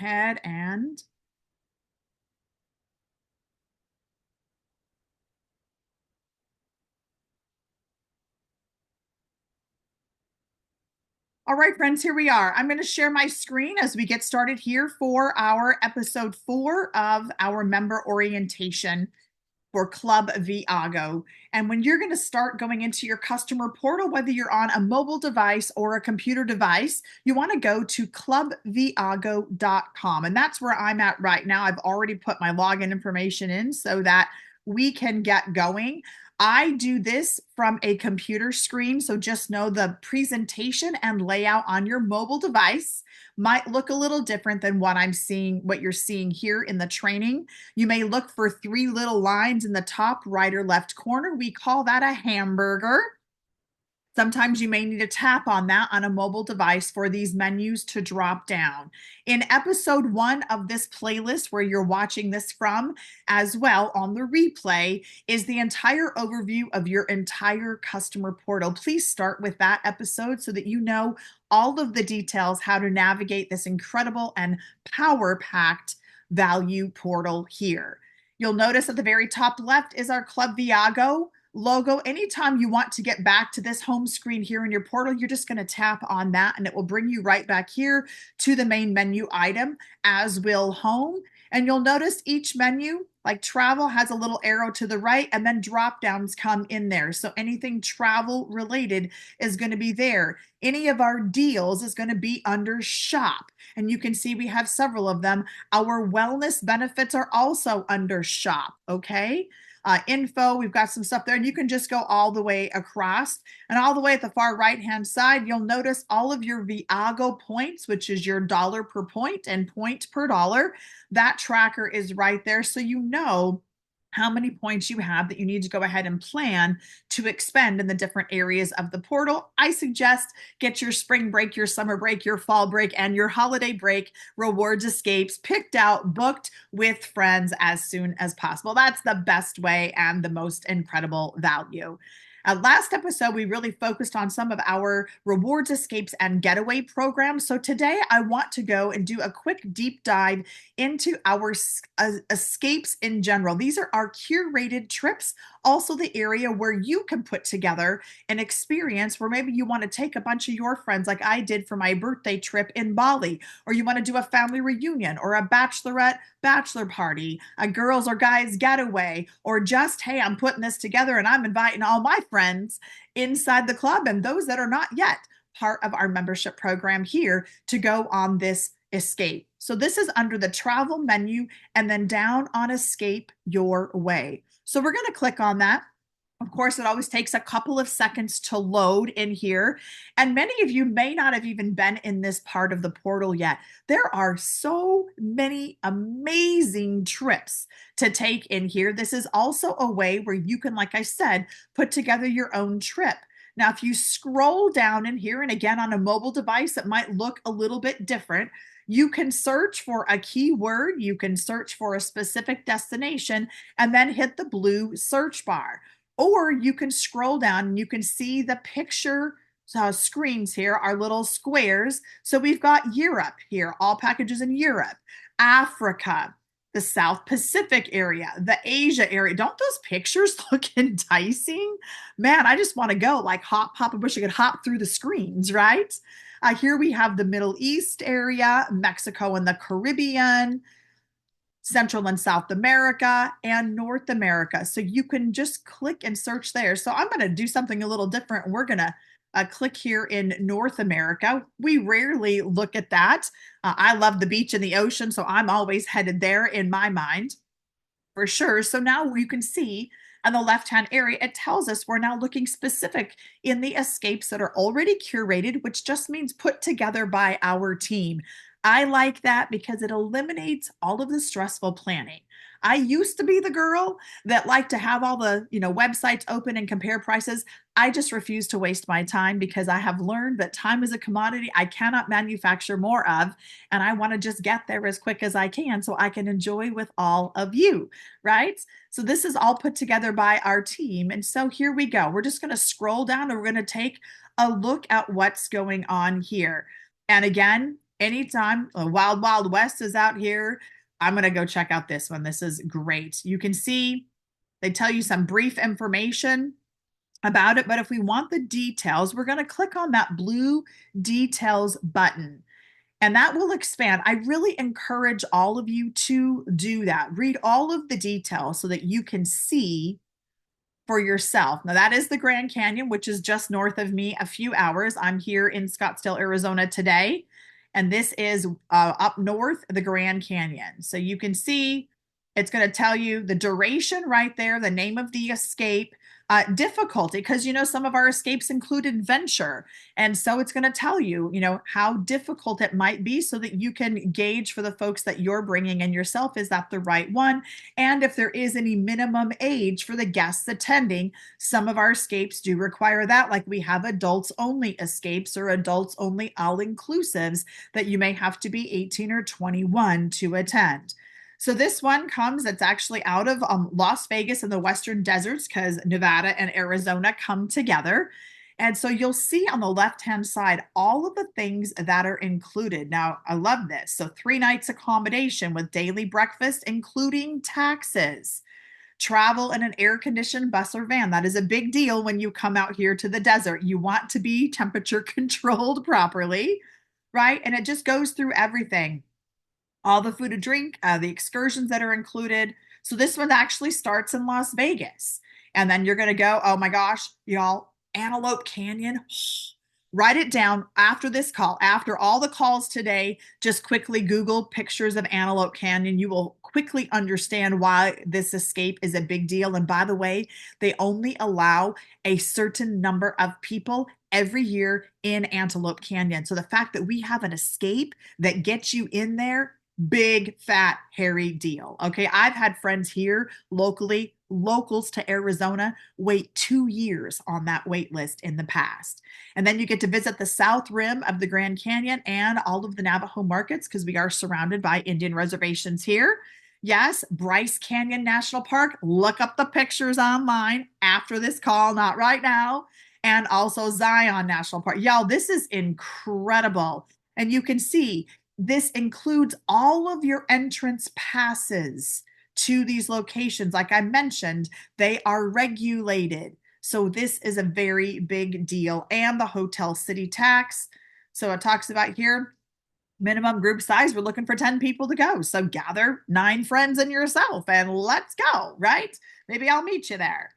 ahead and all right, friends, here we are. I'm going to share my screen as we get started here for our episode 4 of our member orientation for Club VIAGO. And when you're going to start going into your customer portal, whether you're on a mobile device or a computer device, you want to go to clubviago.com. And that's where I'm at right now. I've already put my login information in so that we can get going. I do this from a computer screen, so just know the presentation and layout on your mobile device might look a little different than what you're seeing here in the training. You may look for 3 little lines in the top right or left corner. We call that a hamburger. Sometimes you may need to tap on that on a mobile device for these menus to drop down. In episode 1 of this playlist, where you're watching this from, as well on the replay, is the entire overview of your entire customer portal. Please start with that episode so that you know all of the details, how to navigate this incredible and power-packed value portal here. You'll notice at the very top left is our Club VIAGO logo. Anytime you want to get back to this home screen here in your portal, you're just going to tap on that and it will bring you right back here to the main menu item, as will home. And you'll notice each menu, like travel, has a little arrow to the right, and then drop downs come in there. So anything travel related is going to be there. Any of our deals is going to be under shop. And you can see we have several of them. Our wellness benefits are also under shop, okay? Info, we've got some stuff there, and you can just go all the way across. And all the way at the far right-hand side, you'll notice all of your VIAGO points, which is your dollar per point and point per dollar. That tracker is right there, so you know how many points you have that you need to go ahead and plan to expend in the different areas of the portal. I suggest get your spring break, your summer break, your fall break, and your holiday break rewards escapes picked out, booked with friends as soon as possible. That's the best way and the most incredible value. Last episode, we really focused on some of our rewards, escapes, and getaway programs. So today, I want to go and do a quick deep dive into our escapes in general. These are our curated trips, also the area where you can put together an experience where maybe you want to take a bunch of your friends, like I did for my birthday trip in Bali, or you want to do a family reunion or a bachelorette bachelor party, a girls or guys getaway, or just, hey, I'm putting this together and I'm inviting all my friends inside the club and those that are not yet part of our membership program here to go on this escape. So this is under the travel menu and then down on escape your way. So we're going to click on that. Of course, it always takes a couple of seconds to load in here. And many of you may not have even been in this part of the portal yet. There are so many amazing trips to take in here. This is also a way where you can, like I said, put together your own trip. Now, if you scroll down in here, and again, on a mobile device, it might look a little bit different. You can search for a keyword, you can search for a specific destination, and then hit the blue search bar. Or you can scroll down and you can see the picture screens here, our little squares. So we've got Europe here, all packages in Europe, Africa, the South Pacific area, the Asia area. Don't those pictures look enticing? Man, I just want to go like hop. I wish I could hop through the screens, right? Here we have the Middle East area, Mexico and the Caribbean, Central and South America, and North America. So you can just click and search there. So I'm going to do something a little different. We're going to click here in North America. We rarely look at that. I love the beach and the ocean, so I'm always headed there in my mind for sure. So now you can see on the left-hand area, it tells us we're now looking specific in the escapes that are already curated, which just means put together by our team. I like that because it eliminates all of the stressful planning. I used to be the girl that liked to have all the, websites open and compare prices. I just refuse to waste my time because I have learned that time is a commodity I cannot manufacture more of, and I want to just get there as quick as I can so I can enjoy with all of you, right? So this is all put together by our team. And so here we go. We're just going to scroll down and we're going to take a look at what's going on here. And again, anytime the Wild Wild West is out here, I'm going to go check out this one. This is great. You can see they tell you some brief information about it, but if we want the details, we're going to click on that blue details button. And that will expand. I really encourage all of you to do that. Read all of the details so that you can see for yourself. Now, that is the Grand Canyon, which is just north of me a few hours. I'm here in Scottsdale, Arizona today, and this is up north, the Grand Canyon. So you can see it's going to tell you the duration right there, the name of the escape, difficulty, because some of our escapes include adventure, and so it's going to tell you how difficult it might be, so that you can gauge for the folks that you're bringing in yourself, is that the right one, and if there is any minimum age for the guests attending. Some of our escapes do require that, like we have adults only escapes or adults only all inclusives that you may have to be 18 or 21 to attend. So this one it's actually out of Las Vegas in the Western deserts, because Nevada and Arizona come together. And so you'll see on the left-hand side all of the things that are included. Now, I love this. So 3 nights accommodation with daily breakfast, including taxes. Travel in an air-conditioned bus or van. That is a big deal when you come out here to the desert. You want to be temperature controlled properly, right? And it just goes through everything. All the food and drink, the excursions that are included. So this one actually starts in Las Vegas. And then you're going to go, oh my gosh, y'all, Antelope Canyon. Write it down after this call. After all the calls today, just quickly Google pictures of Antelope Canyon. You will quickly understand why this escape is a big deal. And by the way, they only allow a certain number of people every year in Antelope Canyon. So the fact that we have an escape that gets you in there, big, fat, hairy deal. Okay. I've had friends here locally, locals to Arizona, wait 2 years on that wait list in the past. And then you get to visit the south rim of the Grand Canyon and all of the Navajo markets, because we are surrounded by Indian reservations here. Yes, Bryce Canyon National Park. Look up the pictures online after this call, not right now. And also Zion National Park. Y'all, this is incredible. And you can see this includes all of your entrance passes to these locations. Like I mentioned, they are regulated. So this is a very big deal. And the hotel city tax. So it talks about here, minimum group size, we're looking for 10 people to go. So gather 9 friends and yourself and let's go, right? Maybe I'll meet you there.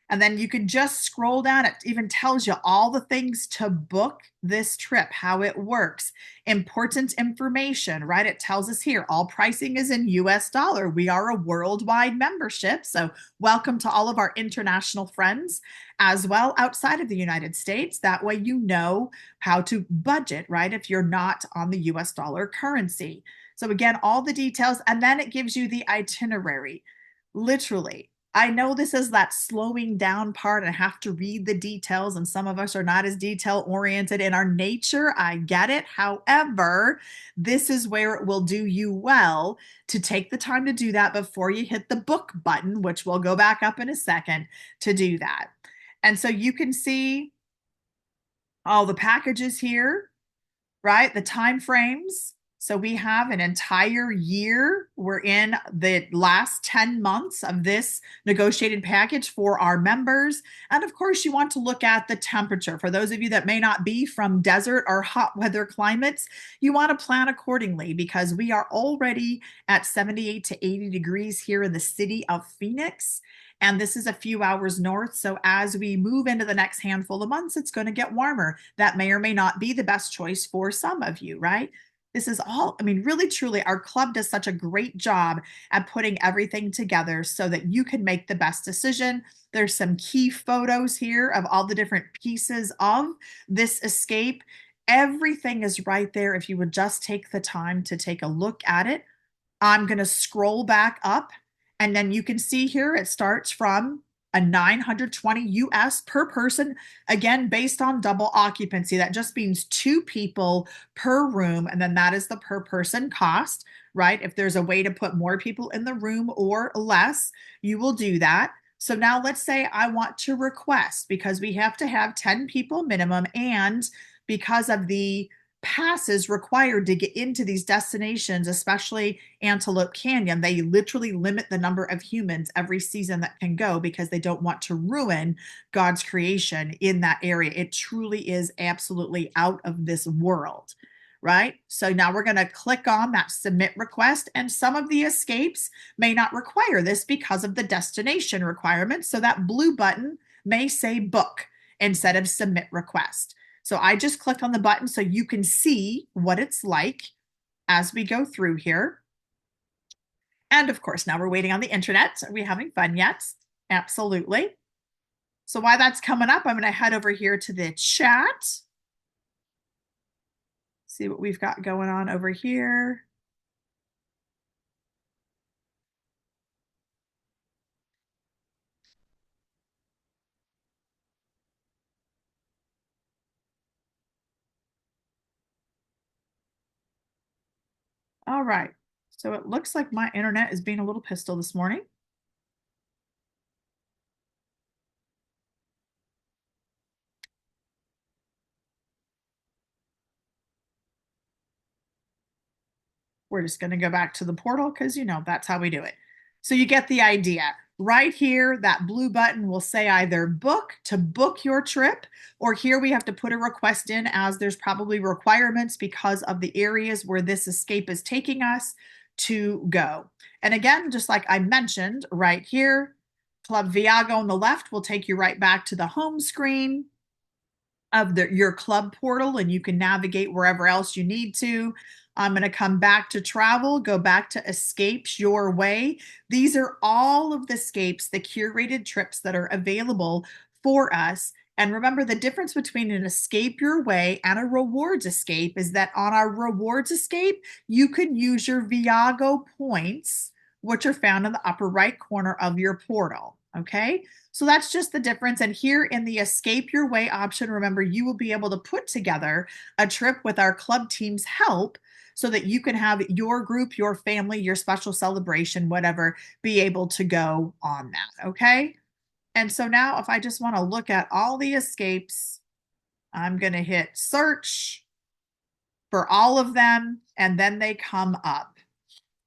And then you can just scroll down. It even tells you all the things to book this trip, how it works. Important information, right? It tells us here, all pricing is in US dollar. We are a worldwide membership. So welcome to all of our international friends as well outside of the United States. That way you know how to budget, right? If you're not on the US dollar currency. So again, all the details, and then it gives you the itinerary. Literally, I know this is that slowing down part. I have to read the details, and some of us are not as detail oriented in our nature. I get it. However, this is where it will do you well to take the time to do that before you hit the book button, which we'll go back up in a second to do that. And so you can see all the packages here, right? The time frames. So we have an entire year. We're in the last 10 months of this negotiated package for our members. And of course, you want to look at the temperature. For those of you that may not be from desert or hot weather climates, you want to plan accordingly, because we are already at 78 to 80 degrees here in the city of Phoenix. And this is a few hours north. So as we move into the next handful of months, it's going to get warmer. That may or may not be the best choice for some of you, right? This is all, I mean, really, truly, our club does such a great job at putting everything together so that you can make the best decision. There's some key photos here of all the different pieces of this escape. Everything is right there if you would just take the time to take a look at it. I'm going to scroll back up, and then you can see here it starts from a 920 US per person, again, based on double occupancy. That just means 2 people per room, and then that is the per person cost, right? If there's a way to put more people in the room or less, you will do that. So now let's say I want to request, because we have to have 10 people minimum, and because of the passes required to get into these destinations, especially Antelope Canyon. They literally limit the number of humans every season that can go because they don't want to ruin God's creation in that area. It truly is absolutely out of this world. Right? So now we're going to click on that submit request, and some of the escapes may not require this because of the destination requirements. So that blue button may say book instead of submit request. So I just clicked on the button so you can see what it's like as we go through here. And of course, now we're waiting on the internet. Are we having fun yet? Absolutely. So while that's coming up, I'm going to head over here to the chat. See what we've got going on over here. All right. So it looks like my internet is being a little pistol this morning. We're just going to go back to the portal because, that's how we do it. So you get the idea. Right here, that blue button will say either book to book your trip, or here we have to put a request in as there's probably requirements because of the areas where this escape is taking us to go. And again, just like I mentioned right here, Club VIAGO on the left will take you right back to the home screen of your club portal, and you can navigate wherever else you need to. I'm going to come back to travel, go back to escapes your way. These are all of the escapes, the curated trips that are available for us. And remember, the difference between an escape your way and a rewards escape is that on our rewards escape, you can use your Viago points, which are found in the upper right corner of your portal. Okay, so that's just the difference. And here in the escape your way option, remember, you will be able to put together a trip with our club team's help so that you can have your group, your family, your special celebration, whatever, be able to go on that. Okay. And so now if I just want to look at all the escapes, I'm going to hit search for all of them, and then they come up.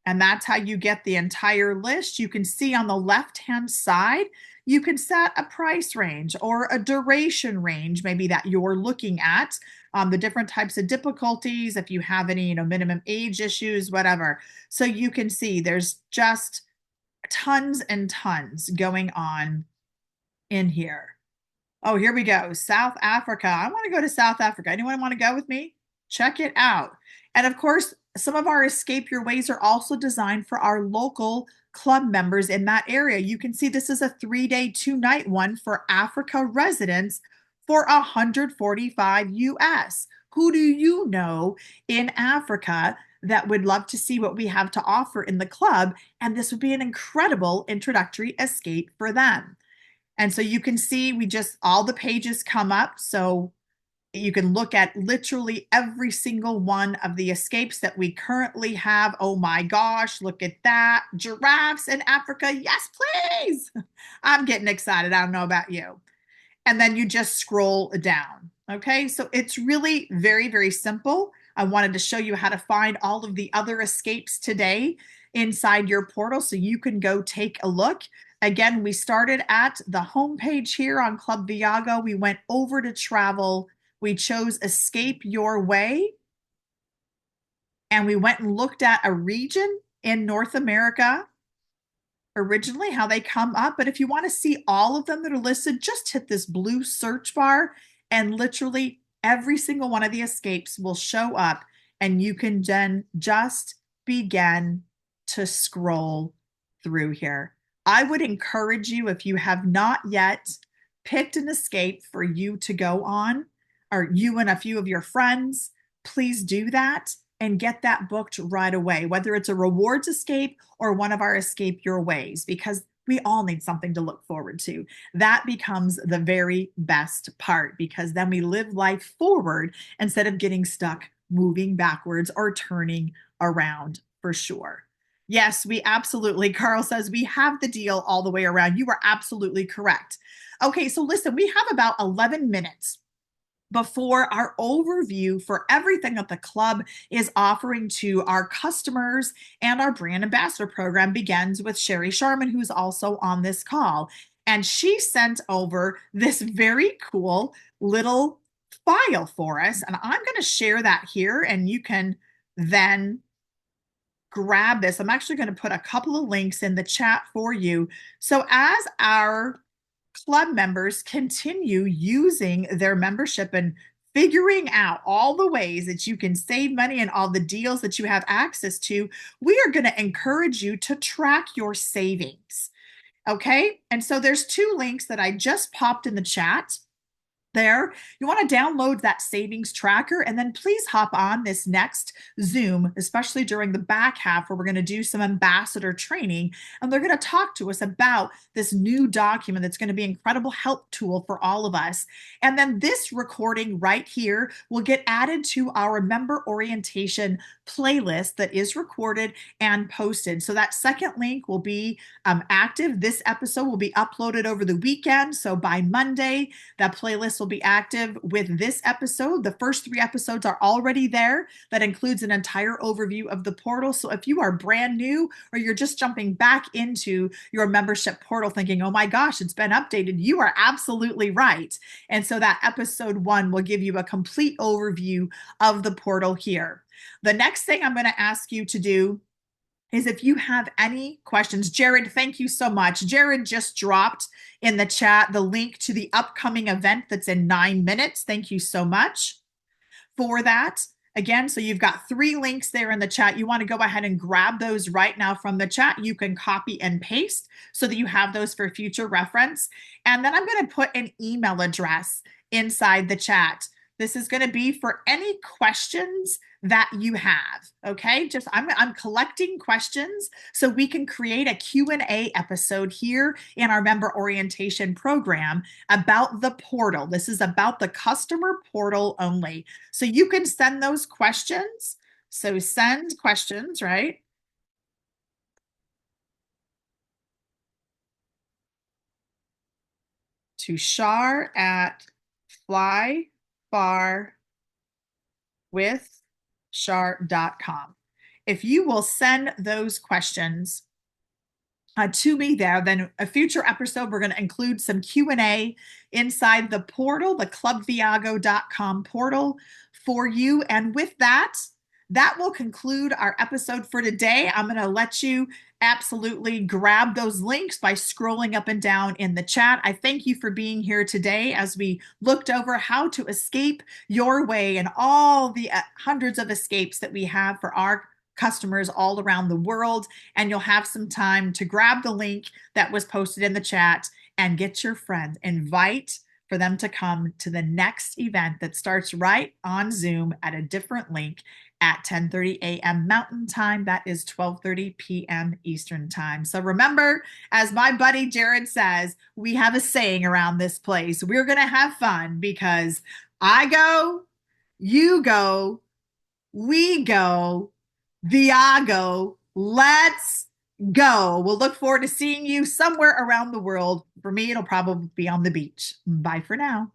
And that's how you get the entire list. You can see on the left-hand side, you can set a price range or a duration range, maybe that you're looking at, the different types of difficulties, if you have any, minimum age issues, whatever. So you can see there's just tons and tons going on in here. Oh, here we go. South Africa. I want to go to South Africa. Anyone want to go with me? Check it out. And of course, some of our escape your ways are also designed for our local club members in that area. You can see this is a 3-day, 2-night one for Africa residents for 145 US. Who do you know in Africa that would love to see what we have to offer in the club? And this would be an incredible introductory escape for them. And so you can see all the pages come up. So you can look at literally every single one of the escapes that we currently have. Oh my gosh, look at that. Giraffes in Africa. Yes, please. I'm getting excited. I don't know about you. And then you just scroll down. Okay, so it's really very, very simple. I wanted to show you how to find all of the other escapes today inside your portal so you can go take a look. Again, we started at the homepage here on Club VIAGO. We went over to travel. We chose escape your way. And we went and looked at a region in North America originally, how they come up. But if you want to see all of them that are listed, just hit this blue search bar and literally every single one of the escapes will show up, and you can then just begin to scroll through here. I would encourage you, if you have not yet picked an escape for you to go on, or you and a few of your friends, please do that and get that booked right away, whether it's a rewards escape or one of our escape your ways, because we all need something to look forward to. That becomes the very best part, because then we live life forward instead of getting stuck moving backwards or turning around, for sure. Yes, we absolutely, Carl says, we have the deal all the way around. You are absolutely correct. Okay, so listen, we have about 11 minutes before our overview for everything that the club is offering to our customers and our brand ambassador program begins with Sherry Sharman, who's also on this call. And she sent over this very cool little file for us. And I'm going to share that here, and you can then grab this. I'm actually going to put a couple of links in the chat for you. So as our club members continue using their membership and figuring out all the ways that you can save money and all the deals that you have access to, we are going to encourage you to track your savings. Okay. And so there's two links that I just popped in the chat there. You want to download that savings tracker, and then please hop on this next Zoom, especially during the back half where we're going to do some ambassador training, and they're going to talk to us about this new document that's going to be an incredible help tool for all of us. And then this recording right here will get added to our member orientation playlist that is recorded and posted. So that second link will be active. This episode will be uploaded over the weekend. So by Monday, that playlist will be active with this episode. The first 3 episodes are already there. That includes an entire overview of the portal. So if you are brand new or you're just jumping back into your membership portal thinking, oh my gosh, it's been updated, you are absolutely right. And so that episode 1 will give you a complete overview of the portal here. The next thing I'm going to ask you to do is if you have any questions. Jared, thank you so much. Jared just dropped in the chat the link to the upcoming event that's in 9 minutes. Thank you so much for that. Again, so you've got 3 links there in the chat. You want to go ahead and grab those right now from the chat. You can copy and paste so that you have those for future reference. And then I'm going to put an email address inside the chat. This is going to be for any questions that you have. Okay, just I'm collecting questions so we can create a Q&A episode here in our member orientation program about the portal. This is about the customer portal only. So you can send those questions. So send questions, right? To Shar at flyfarwithshar.com. If you will send those questions to me there, then a future episode, we're going to include some Q&A inside the portal, the clubviago.com portal for you. And with that, that will conclude our episode for today. I'm going to let you absolutely grab those links by scrolling up and down in the chat. I thank you for being here today as we looked over how to escape your way and all the hundreds of escapes that we have for our customers all around the world. And you'll have some time to grab the link that was posted in the chat and get your friends, invite for them to come to the next event that starts right on Zoom at a different link at 10:30 a.m. Mountain Time. That is 12:30 p.m. Eastern Time. So remember, as my buddy Jared says, we have a saying around this place. We're going to have fun because I go, you go, we go, Viago, let's go. We'll look forward to seeing you somewhere around the world. For me, it'll probably be on the beach. Bye for now.